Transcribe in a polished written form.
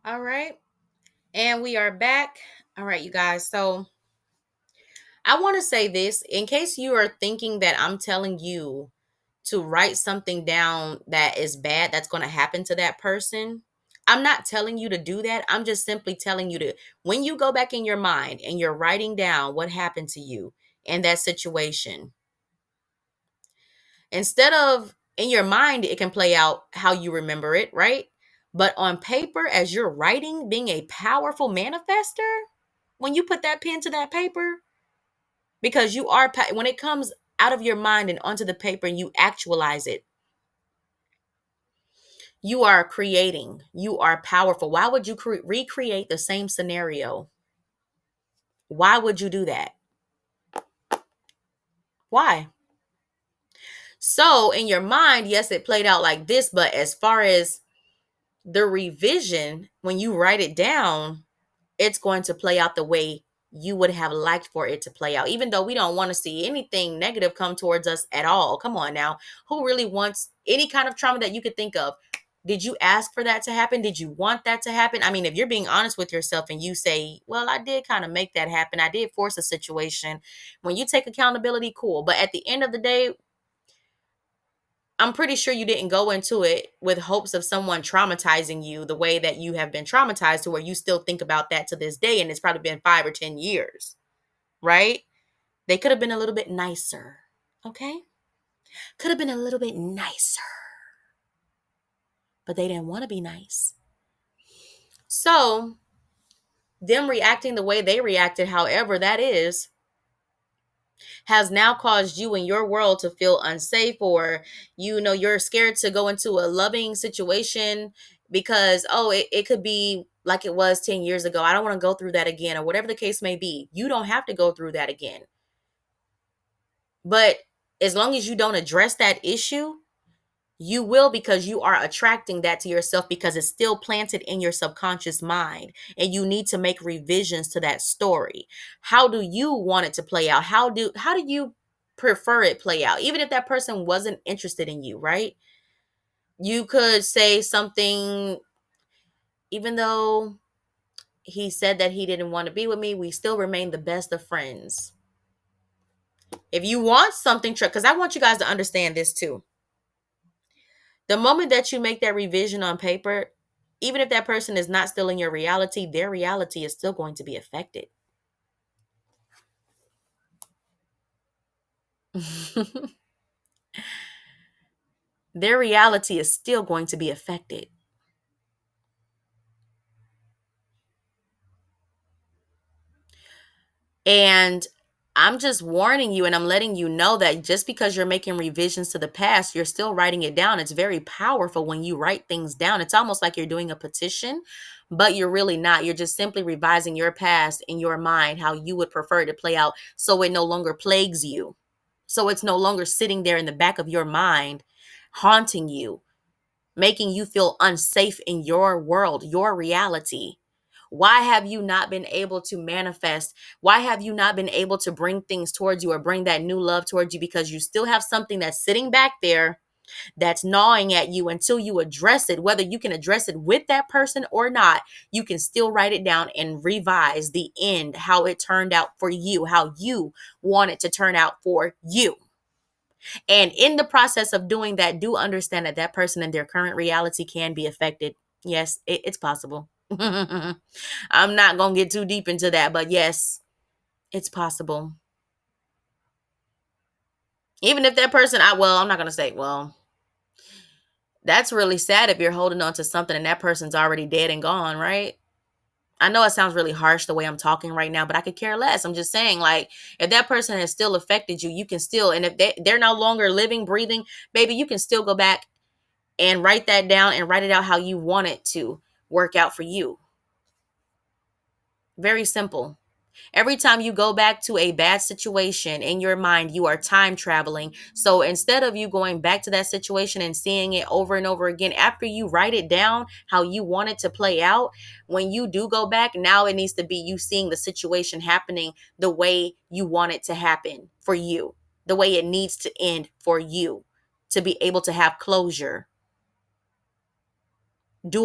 All right. And we are back. All right, you guys. So I want to say this in case you are thinking that I'm telling you to write something down that is bad that's going to happen to that person. I'm not telling you to do that. I'm just simply telling you to, when you go back in your mind and you're writing down what happened to you in that situation, instead of in your mind, it can play out how you remember it, right? But on paper, as you're writing, being a powerful manifester, when you put that pen to that paper, because you are, when it comes out of your mind and onto the paper and you actualize it, you are creating, you are powerful. Why would you recreate the same scenario? Why would you do that? Why? So in your mind, yes, it played out like this, but as far as the revision, when you write it down, it's going to play out the way you would have liked for it to play out, even though we don't want to see anything negative come towards us at all. Come on now. Who really wants any kind of trauma that you could think of? Did you ask for that to happen? Did you want that to happen? I mean, if you're being honest with yourself and you say, well, I did kind of make that happen, I did force a situation. When you take accountability, cool. But at the end of the day, I'm pretty sure you didn't go into it with hopes of someone traumatizing you the way that you have been traumatized to where you still think about that to this day. And it's probably been 5 or 10 years, right? They could have been a little bit nicer. Okay. Could have been a little bit nicer, but they didn't want to be nice. So, them reacting the way they reacted, however that is, has now caused you in your world to feel unsafe, or you're scared to go into a loving situation because it could be like it was 10 years ago. I don't want to go through that again, or whatever the case may be. You don't have to go through that again. But as long as you don't address that issue, you will, because you are attracting that to yourself because it's still planted in your subconscious mind and you need to make revisions to that story. How do you want it to play out? How do you prefer it play out? Even if that person wasn't interested in you, right? You could say something, even though he said that he didn't want to be with me, we still remain the best of friends. If you want something, because I want you guys to understand this too. The moment that you make that revision on paper, even if that person is not still in your reality, their reality is still going to be affected. Their reality is still going to be affected. And I'm just warning you and I'm letting you know that just because you're making revisions to the past, you're still writing it down. It's very powerful when you write things down. It's almost like you're doing a petition, but you're really not. You're just simply revising your past in your mind, how you would prefer it to play out, so it no longer plagues you. So it's no longer sitting there in the back of your mind, haunting you, making you feel unsafe in your world, your reality. Why have you not been able to manifest? Why have you not been able to bring things towards you or bring that new love towards you? Because you still have something that's sitting back there that's gnawing at you until you address it. Whether you can address it with that person or not, you can still write it down and revise the end, how it turned out for you, how you want it to turn out for you. And in the process of doing that, do understand that that person and their current reality can be affected. Yes, it's possible. I'm not going to get too deep into that, but yes, it's possible. Even if that person, I'm not going to say, well, that's really sad if you're holding on to something and that person's already dead and gone, right? I know it sounds really harsh the way I'm talking right now, but I could care less. I'm just saying, like, if that person has still affected you, you can still, and if they're no longer living, breathing, baby, you can still go back and write that down and write it out how you want it to work out for you. Very simple. Every time you go back to a bad situation in your mind, you are time traveling. So instead of you going back to that situation and seeing it over and over again, after you write it down how you want it to play out, when you do go back, now it needs to be you seeing the situation happening the way you want it to happen for you, the way it needs to end for you to be able to have closure.